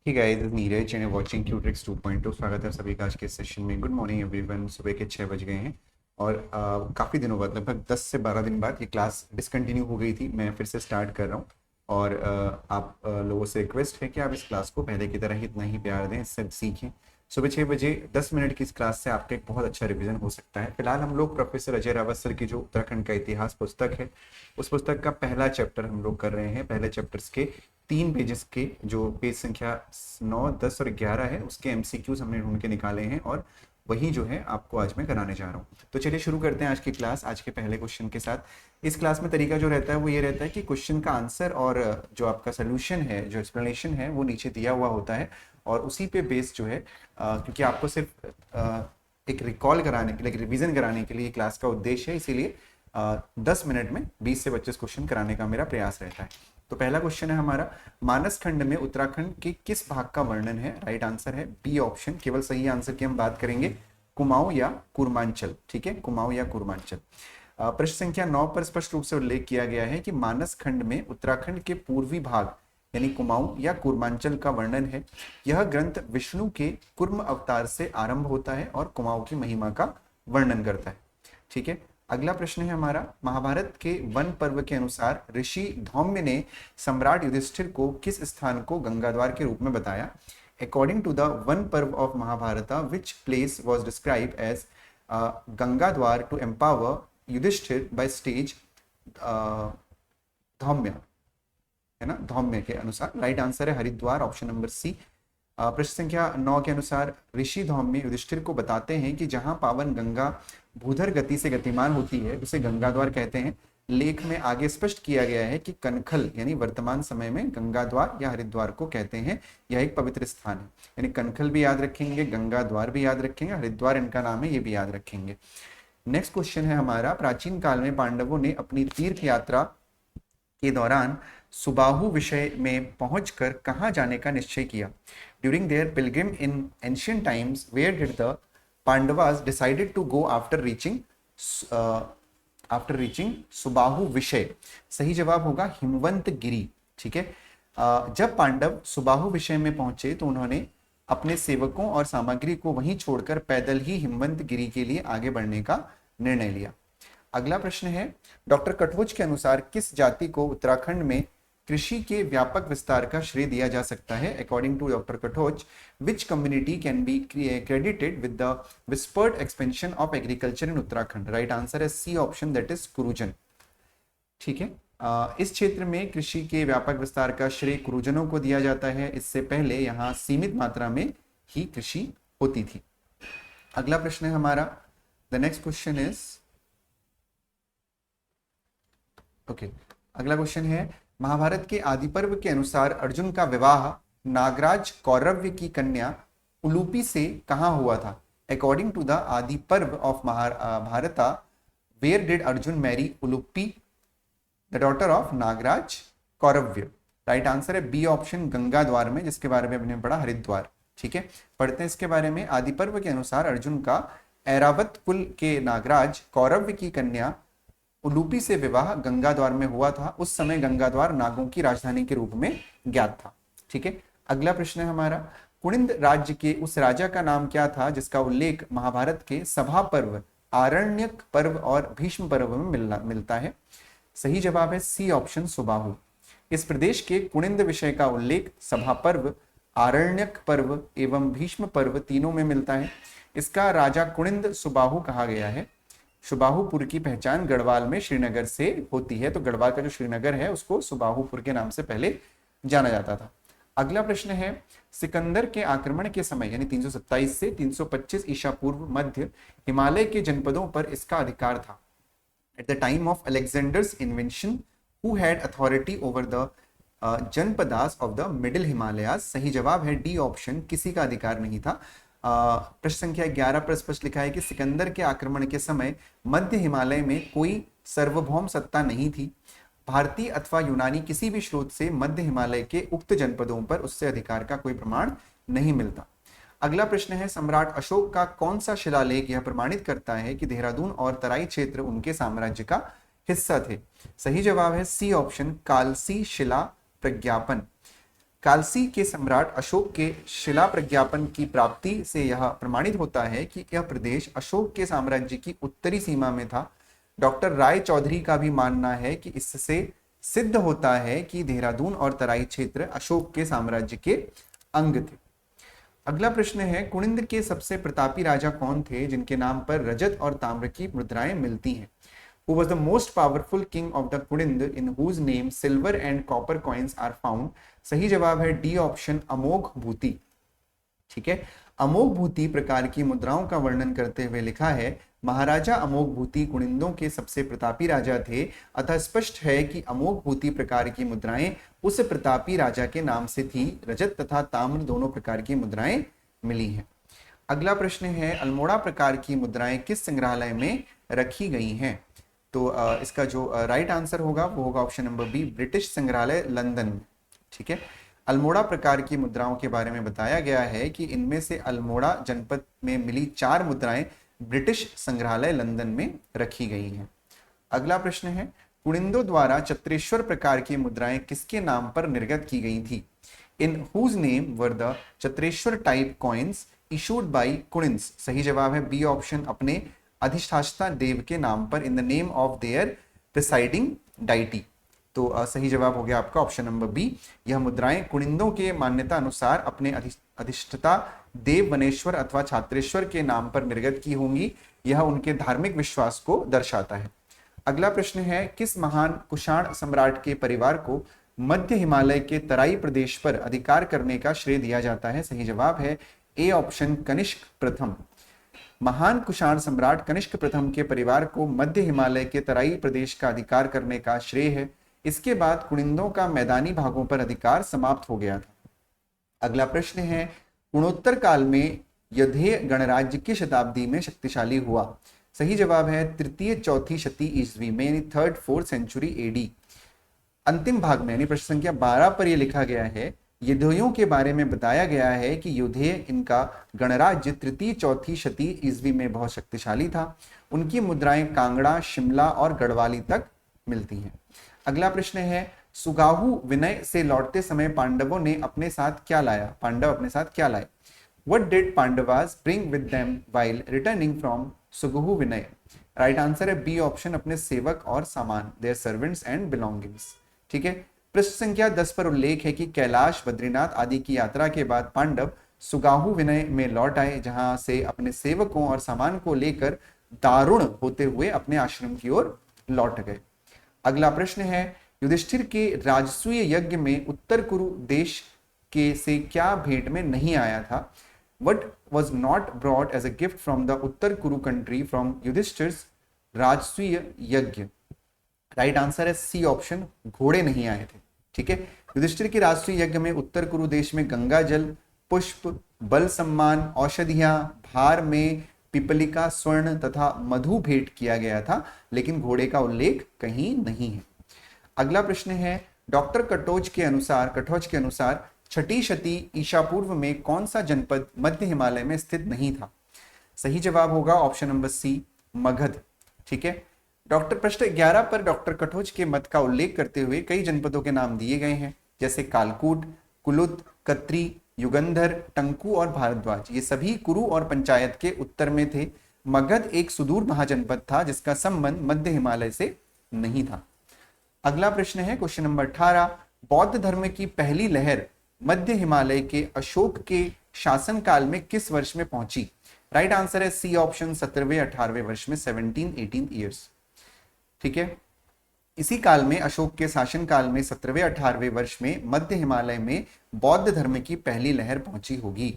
ठीक है, this Neeraj and watching क्यूट्रिक्स 2.2। स्वागत है सभी का आज के सेशन में। Good morning everyone. सुबह के 6 बज गए हैं और काफ़ी दिनों बाद, लगभग 10 से 12 दिन बाद ये क्लास डिसकंटिन्यू हो गई थी। मैं फिर से स्टार्ट कर रहा हूँ और आप लोगों से रिक्वेस्ट है कि आप इस क्लास को पहले की तरह ही इतना ही प्यार दें, इससे सीखें। सुबह 6 बजे 10 मिनट की इस क्लास से आपका एक बहुत अच्छा रिवीजन हो सकता है। फिलहाल हम लोग प्रोफेसर अजय रावत सर की जो उत्तराखंड का इतिहास पुस्तक है, उस पुस्तक का पहला चैप्टर हम लोग कर रहे हैं। पहले चैप्टर्स के 3 पेजेस के, जो पेज संख्या 9, 10 और 11 है, उसके एमसीक्यूज हमने ढूंढ के निकाले हैं और वही जो है आपको आज मैं कराने जा रहा हूँ। तो चलिए शुरू करते हैं आज की क्लास, आज के पहले क्वेश्चन के साथ। इस क्लास में तरीका जो रहता है वो ये रहता है कि क्वेश्चन का आंसर और जो आपका सोल्यूशन है, जो एक्सप्लेनेशन है, वो नीचे दिया हुआ होता है और उसी पे बेस जो है, क्योंकि आपको सिर्फ एक रिकॉल कराने के लिए, एक रिवीजन कराने के लिए क्लास का उद्देश्य है, इसीलिए 10 मिनट में 20 से 25 क्वेश्चन कराने का मेरा प्रयास रहता है। तो पहला क्वेश्चन है हमारा, मानस खंड में उत्तराखंड के किस भाग का वर्णन है? राइट आंसर है बी ऑप्शन। केवल सही आंसर की हम बात करेंगे, कुमाऊं या कूर्मांचल। ठीक है, कुमाऊं या कूर्मांचल। प्रश्न संख्या 9 पर स्पष्ट रूप से उल्लेख किया गया है कि मानस खंड में उत्तराखंड के पूर्वी भाग यानी कुमाऊं या कूर्मांचल का वर्णन है। यह ग्रंथ विष्णु के कूर्म अवतार से आरंभ होता है और कुमाऊं की महिमा का वर्णन करता है। ठीक है, अगला प्रश्न है हमारा, महाभारत के वन पर्व के अनुसार ऋषि धौम्य ने सम्राट युधिष्ठिर को किस स्थान को गंगाद्वार के रूप में बताया? According to the Vana Parva of Mahabharata, which place was describe as Gangadwar to empower Yudhishthira by stage Dhaumya, है ना, धौम्य के अनुसार। राइट आंसर है हरिद्वार, ऑप्शन नंबर सी। प्रश्न संख्या 9 के अनुसार ऋषि धौम्य युधिष्ठिर को बताते हैं कि जहां पावन गंगा भूधर गति से गतिमान होती है उसे गंगाद्वार कहते हैं। लेख में आगे स्पष्ट किया गया है कि कनखल यानी वर्तमान समय में गंगाद्वार या हरिद्वार को कहते हैं। यह एक पवित्र स्थान है। यानी कनखल भी याद रखेंगे, गंगाद्वार भी याद रखेंगे, हरिद्वार इनका नाम है, ये भी याद रखेंगे। नेक्स्ट क्वेश्चन है हमारा, प्राचीन काल में पांडवों ने अपनी तीर्थ यात्रा के दौरान सुबाहु विषय में पहुंचकर कहां जाने का निश्चय किया? During their pilgrim in ancient times, where did the Pandavas decided to go after reaching Subahu विषय? सही जवाब होगा हिमवंत गिरी। ठीक है, जब पांडव सुबाहु विषय में पहुंचे तो उन्होंने अपने सेवकों और सामग्री को वहीं छोड़कर पैदल ही हिमवंत गिरी के लिए आगे बढ़ने का निर्णय लिया। अगला प्रश्न है, डॉक्टर कटोच के अनुसार किस जाति को उत्तराखंड में कृषि के व्यापक विस्तार का श्रेय दिया जा सकता है? According to doctor Katoch, which community can be credited with the whispered expansion of agriculture in Uttarakhand? Right answer है C option, that is Kurujan. ठीक है, इस क्षेत्र में कृषि के व्यापक विस्तार का श्रेय कुरुजनों को दिया जाता है। इससे पहले यहाँ सीमित मात्रा में ही कृषि होती थी। अगला प्रश्न है हमारा, द नेक्स्ट क्वेश्चन इज अगला क्वेश्चन है, महाभारत के आदि पर्व के अनुसार अर्जुन का विवाह नागराज कौरव्य की कन्या उलूपी से कहां हुआ था? अकॉर्डिंग टू द आदि Parva of Bharata, where did Arjun marry Ulupi the daughter of Nagaraj Kauravya? Right answer है बी ऑप्शन, गंगाद्वार में, जिसके बारे में हमने पढ़ा हरिद्वार। ठीक है, पढ़ते हैं इसके बारे में। आदि पर्व के अनुसार अर्जुन का ऐरावत कुल के नागराज कौरव्य की कन्या उलूपी से विवाह गंगाद्वार में हुआ था। उस समय गंगाद्वार नागों की राजधानी के रूप में ज्ञात था। ठीक है, अगला प्रश्न है हमारा, कुणिंद राज्य के उस राजा का नाम क्या था जिसका उल्लेख महाभारत के सभा पर्व, आरण्यक पर्व और भीष्म पर्व में मिलता है? सही जवाब है सी ऑप्शन, सुबाहु। इस प्रदेश के कुणिंद विषय का उल्लेख सभा पर्व, आरण्यक पर्व एवं भीष्म पर्व तीनों में मिलता है। इसका राजा कुणिंद सुबाहु कहा गया है। सुबाहुपुर की पहचान गढ़वाल में श्रीनगर से होती है, तो गढ़वाल का जो श्रीनगर है उसको सुबाहुपुर के नाम से पहले जाना जाता था। अगला प्रश्न है, सिकंदर के आक्रमण के समय यानी 327 से 325 ईसा पूर्व मध्य हिमालय के जनपदों पर इसका अधिकार था। At the time of Alexander's invention, who had authority over the janapadas of the middle Himalayas? सही जवाब है डी ऑप्शन, किसी का अधिकार नहीं था। प्रश्न संख्या 11 पर स्पष्ट लिखा है कि सिकंदर के आक्रमण के समय मध्य हिमालय में कोई सार्वभौम सत्ता नहीं थी। भारतीय अथवा यूनानी किसी भी स्रोत से मध्य हिमालय के उक्त जनपदों पर उससे अधिकार का कोई प्रमाण नहीं मिलता। अगला प्रश्न है, सम्राट अशोक का कौन सा शिलालेख यह प्रमाणित करता है कि देहरादून और तराई क्षेत्र उनके साम्राज्य का हिस्सा थे? सही जवाब है सी ऑप्शन, कालसी शिला प्रज्ञापन। कालसी के सम्राट अशोक के शिला प्रज्ञापन की प्राप्ति से यह प्रमाणित होता है कि यह प्रदेश अशोक के साम्राज्य की उत्तरी सीमा में था। डॉक्टर राय चौधरी का भी मानना है कि इससे सिद्ध होता है कि देहरादून और तराई क्षेत्र अशोक के साम्राज्य के अंग थे। अगला प्रश्न है, कुनिंद के सबसे प्रतापी राजा कौन थे जिनके नाम पर रजत और ताम्र की मुद्राएं मिलती हैं? Who was the most powerful king of the कुनिंद in whose name silver and copper coins are found? सही जवाब है डी ऑप्शन, अमोघ भूति। ठीक है, अमोघ भूति प्रकार की मुद्राओं का वर्णन करते हुए लिखा है, महाराजा अमोघ भूति कुनिंदों के सबसे प्रतापी राजा थे, अतः स्पष्ट है कि अमोघ भूति प्रकार की मुद्राएं उस प्रतापी राजा के नाम से थी। रजत तथा ताम्र दोनों प्रकार की मुद्राएं मिली हैं। अगला प्रश्न है, अल्मोड़ा प्रकार की मुद्राएं किस संग्रहालय में रखी गई हैं? तो इसका जो राइट आंसर होगा वो होगा ऑप्शन नंबर बी, ब्रिटिश संग्रहालय लंदन में। ठीक है, अल्मोड़ा प्रकार की मुद्राओं के बारे में बताया गया है कि इनमें से अल्मोड़ा जनपद में मिली 4 मुद्राएं ब्रिटिश संग्रहालय लंदन में रखी गई हैं। अगला प्रश्न है, कुनिंदों द्वारा चत्रेश्वर प्रकार की मुद्राएं किसके नाम पर निर्गत की गई थी? In whose name were the Chatreshwar type coins issued by Kunindas? सही जवाब है बी ऑप्शन, अपने अधिष्ठाता देव के नाम पर, in the name of their presiding deity. तो सही जवाब हो गया आपका ऑप्शन नंबर बी। यह मुद्राएं कुनिंदों के मान्यता अनुसार अपने अधिष्ठता देव वनेश्वर अथवा छात्रेश्वर के नाम पर निर्गत की होंगी। यह उनके धार्मिक विश्वास को दर्शाता है। अगला प्रश्न है, किस महान कुषाण सम्राट के परिवार को मध्य हिमालय के तराई प्रदेश पर अधिकार करने का श्रेय दिया जाता है? सही जवाब है ए ऑप्शन, कनिष्क प्रथम। महान कुषाण सम्राट कनिष्क प्रथम के परिवार को मध्य हिमालय के तराई प्रदेश का अधिकार करने का श्रेय है। इसके बाद कुनिंदों का मैदानी भागों पर अधिकार समाप्त हो गया था। अगला प्रश्न है, गुणोत्तर काल में यौधेय गणराज्य की शताब्दी में शक्तिशाली हुआ? सही जवाब है तृतीय चौथी शती ईस्वी में, यानी 3rd 4th सेंचुरी एडी। अंतिम भाग में यानी प्रश्न संख्या 12 पर यह लिखा गया है, यौधेयों के बारे में बताया गया है कि यौधेय इनका गणराज्य तृतीय चौथी शती ईस्वी में बहुत शक्तिशाली था। उनकी मुद्राएं कांगड़ा, शिमला और गढ़वाली तक मिलती हैं। अगला प्रश्न है, सुगाहु विनय से लौटते समय पांडवों ने अपने साथ क्या लाया? पांडव अपने साथ क्या लाए? What did Pandavas bring with them while returning from सुगहु विनय? राइट आंसर है बी ऑप्शन, अपने सेवक और सामान, their servants and belongings। ठीक है, पृष्ठ संख्या 10 पर उल्लेख है कि कैलाश, बद्रीनाथ आदि की यात्रा के बाद पांडव सुगाहु विनय में लौट आए, जहां से अपने सेवकों और सामान को लेकर दारुण होते हुए अपने आश्रम की ओर लौट गए। अगला प्रश्न है, युधिष्ठिर के राजसूय यज्ञ में उत्तर कुरु देश के से क्या भेंट में नहीं आया था? What was not brought as a gift from the उत्तर कुरु country from युधिष्ठिर राजसूय यज्ञ? राइट आंसर है सी ऑप्शन, घोड़े नहीं आए थे। ठीक है, युधिष्ठिर के राजसूय यज्ञ में उत्तर कुरु देश में गंगा जल, पुष्प, बल सम्मान, औषधियां, भार में पिपलिका, स्वर्ण तथा मधु भेंट किया गया था, लेकिन घोड़े का उल्लेख कहीं नहीं है। अगला प्रश्न है, डॉक्टर कटोच के अनुसार छठी शती ईसा पूर्व में कौन सा जनपद मध्य हिमालय में स्थित नहीं था? सही जवाब होगा ऑप्शन नंबर सी, मगध। ठीक है, पृष्ठ 11 पर डॉक्टर कटोच के मत का उल्लेख करते हुए कई जनपदों के नाम दिए गए हैं, जैसे कालकूट, कुलुत, कत्री, युगंधर, टंकू और भारद्वाज। ये सभी कुरु और पंचायत के उत्तर में थे। मगध एक सुदूर महाजनपद था जिसका संबंध मध्य हिमालय से नहीं था। अगला प्रश्न है क्वेश्चन नंबर 18, बौद्ध धर्म की पहली लहर मध्य हिमालय के अशोक के शासनकाल में किस वर्ष में पहुंची? राइट आंसर है सी ऑप्शन, 17वें 18वें वर्ष में, 17-18 ईयर्स। ठीक है, इसी काल में अशोक के शासनकाल में 17वें 18वें वर्ष में मध्य हिमालय में बौद्ध धर्म की पहली लहर पहुंची होगी।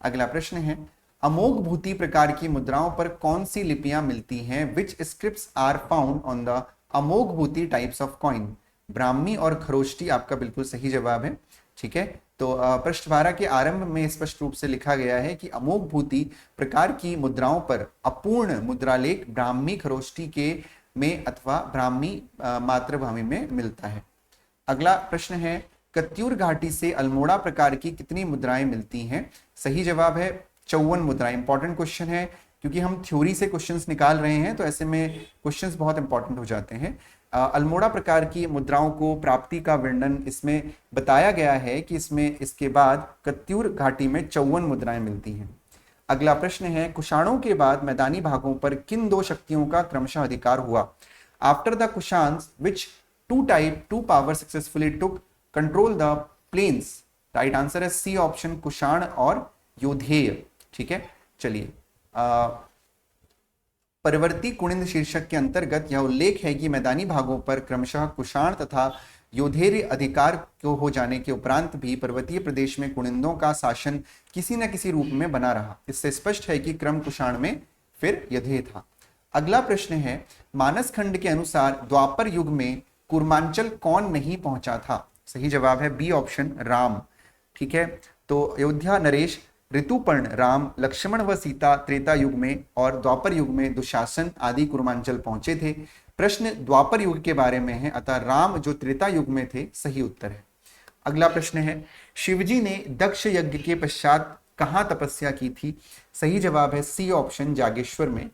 अगला प्रश्न है, अमोघ भूति प्रकार की मुद्राओं पर कौन सी लिपियां मिलती हैं? Which scripts are found on the Amogh Bhuti types of coin? Brahmi और खरोष्टी आपका बिल्कुल सही जवाब है। ठीक है, तो पृष्ठ 12 के आरंभ में स्पष्ट रूप से लिखा गया है कि अमोघ भूति प्रकार की मुद्राओं पर अपूर्ण मुद्रालेख ब्राह्मी खरोष्टी के में अथवा ब्राह्मी मातृभूमि में मिलता है। अगला प्रश्न है, कत्यूर घाटी से अल्मोड़ा प्रकार की कितनी मुद्राएं मिलती हैं? सही जवाब है 54 मुद्राएं। इंपॉर्टेंट क्वेश्चन है क्योंकि हम थ्योरी से क्वेश्चंस निकाल रहे हैं, तो ऐसे में क्वेश्चंस बहुत इंपॉर्टेंट हो जाते हैं। अल्मोड़ा प्रकार की मुद्राओं को प्राप्ति का वर्णन इसमें बताया गया है कि इसमें इसके बाद कत्यूर घाटी में 54 मुद्राएं मिलती हैं। अगला प्रश्न है, कुषाणों के बाद मैदानी भागों पर किन दो शक्तियों का क्रमशः अधिकार हुआ? After the Kushans which to power successfully took control the plains? Right answer है सी ऑप्शन, कुषाण और योधेय। ठीक है, चलिए परवर्ती कुणिंद शीर्षक के अंतर्गत यह उल्लेख है कि मैदानी भागों पर क्रमशः कुषाण तथा योधेय अधिकार को हो जाने के उपरांत भी पर्वतीय प्रदेश में कुणिंदों का शासन किसी न किसी रूप में बना रहा। इससे स्पष्ट है कि क्रम कुषाण में फिर यधेय था। अगला प्रश्न है, मानस खंड के अनुसार द्वापर युग में कूर्मांचल कौन नहीं पहुंचा था? सही जवाब है बी ऑप्शन, राम। ठीक है, तो अयोध्या नरेश, ऋतुपर्ण राम, लक्ष्मण व सीता त्रेता युग में और द्वापर युग में दुशासन आदि कूर्मांचल पहुंचे थे। प्रश्न द्वापर युग के बारे में है, अतः राम जो त्रेता युग में थे सही उत्तर है। अगला प्रश्न है, शिवजी ने दक्ष यज्ञ के पश्चात कहां तपस्या की थी? सही जवाब है सी ऑप्शन, जागेश्वर में।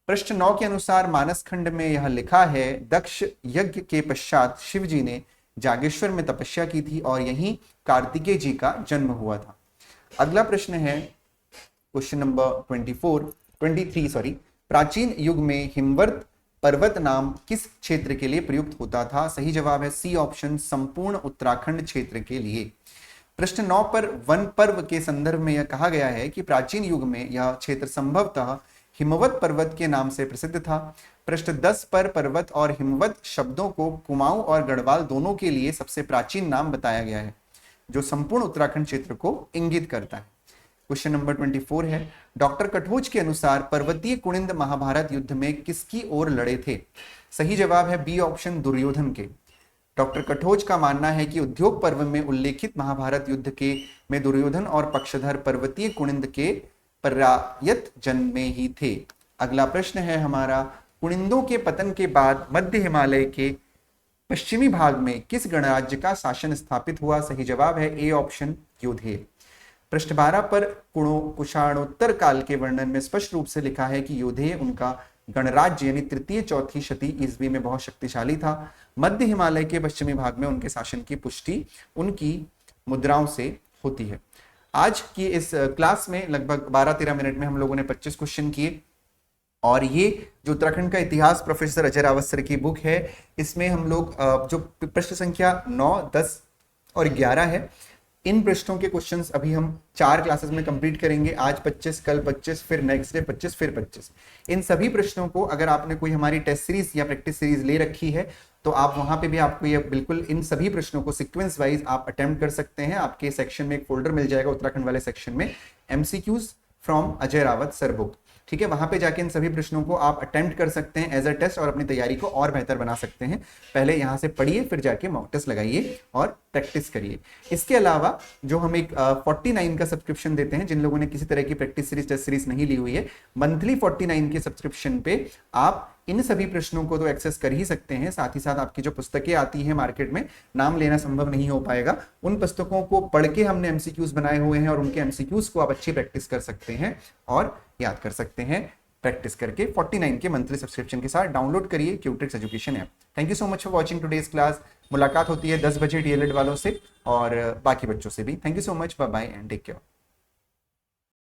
प्रश्न 9 के अनुसार मानस खंड में यह लिखा है, दक्ष यज्ञ के पश्चात शिवजी ने जागेश्वर में तपस्या की थी और यहीं कार्तिकेय जी का जन्म हुआ था। अगला प्रश्न है क्वेश्चन नंबर 23 प्राचीन युग में हिमवत पर्वत नाम किस क्षेत्र के लिए प्रयुक्त होता था? सही जवाब है सी ऑप्शन, संपूर्ण उत्तराखंड क्षेत्र के लिए। प्रश्न 9 पर वन पर्व के संदर्भ में यह कहा गया है कि प्राचीन युग में यह क्षेत्र संभवतः हिमवत पर्वत के नाम से प्रसिद्ध था। प्रश्न 10 पर पर्वत और हिमवत शब्दों को कुमाऊं और गढ़वाल दोनों के लिए सबसे प्राचीन नाम बताया गया है, जो संपूर्ण उत्तराखंड क्षेत्र को इंगित करता है। क्वेश्चन नंबर 24 है, डॉक्टर कटोच के अनुसार पर्वतीय कुणिंद महाभारत युद्ध में किसकी ओर लड़े थे? सही जवाब है बी ऑप्शन, दुर्योधन के। डॉक्टर कटोच का मानना है कि उद्योग पर्व में उल्लेखित महाभारत युद्ध के में दुर्योधन और पक्षधर पर्वतीय कुणिंद के पर्यायत जन्म में ही थे। अगला प्रश्न है हमारा, कुणिंदों के पतन के बाद मध्य हिमालय के पश्चिमी भाग में किस गणराज्य का शासन स्थापित हुआ? सही जवाब है ए ऑप्शन, योधेय। प्रश्न 12 पर कुषाणोत्तर काल के वर्णन में स्पष्ट रूप से लिखा है कि योधेय उनका गणराज्य यानी तृतीय चौथी शती ईस्वी में बहुत शक्तिशाली था। मध्य हिमालय के पश्चिमी भाग में उनके शासन की पुष्टि उनकी मुद्राओं से होती है। आज की इस क्लास में लगभग 12-13 मिनट में हम लोगों ने 25 क्वेश्चन किए और ये जो उत्तराखंड का इतिहास प्रोफेसर अजय रावत सर की बुक है, इसमें हम लोग जो प्रश्न संख्या 9, 10 और 11 है, इन प्रश्नों के क्वेश्चंस अभी हम 4 क्लासेस में कंप्लीट करेंगे। आज 25, कल 25, फिर नेक्स्ट डे 25, फिर 25। इन सभी प्रश्नों को अगर आपने कोई हमारी टेस्ट सीरीज या प्रैक्टिस सीरीज ले रखी है तो आप वहां पे भी आपको ये बिल्कुल इन सभी प्रश्नों को सीक्वेंस वाइज आप अटेम्प्ट कर सकते हैं। आपके सेक्शन में एक फोल्डर मिल जाएगा उत्तराखंड वाले सेक्शन में, MCQs from Ajay Rawat sir book. ठीक है, वहां पे जाके इन सभी प्रश्नों को आप अटेम्प्ट कर सकते हैं एज अ टेस्ट और अपनी तैयारी को और बेहतर बना सकते हैं। पहले यहाँ से पढ़िए, फिर जाके मॉक टेस्ट लगाइए और प्रैक्टिस करिए। इसके अलावा जो हम एक 49 का सब्सक्रिप्शन देते हैं, जिन लोगों ने किसी तरह की प्रैक्टिस सीरीज टेस्ट सीरीज नहीं ली हुई है, मंथली 49 के सब्सक्रिप्शन पे आप इन सभी प्रश्नों को तो एक्सेस कर ही सकते हैं, साथ ही साथ आपकी जो पुस्तकें आती हैं मार्केट में, नाम लेना संभव नहीं हो पाएगा, उन पुस्तकों को पढ़ के हमने MCQs बनाए हुए हैं और उनके MCQs को आप अच्छी प्रैक्टिस कर सकते हैं और याद कर सकते हैं प्रैक्टिस करके। 49 के मंथली सब्सक्रिप्शन के साथ डाउनलोड करिए Qtrix education app. Thank you so much for watching today's class. मुलाकात होती है 10 बजे DLED वालों से और बाकी बच्चों से भी। Thank you so much, bye bye and take care.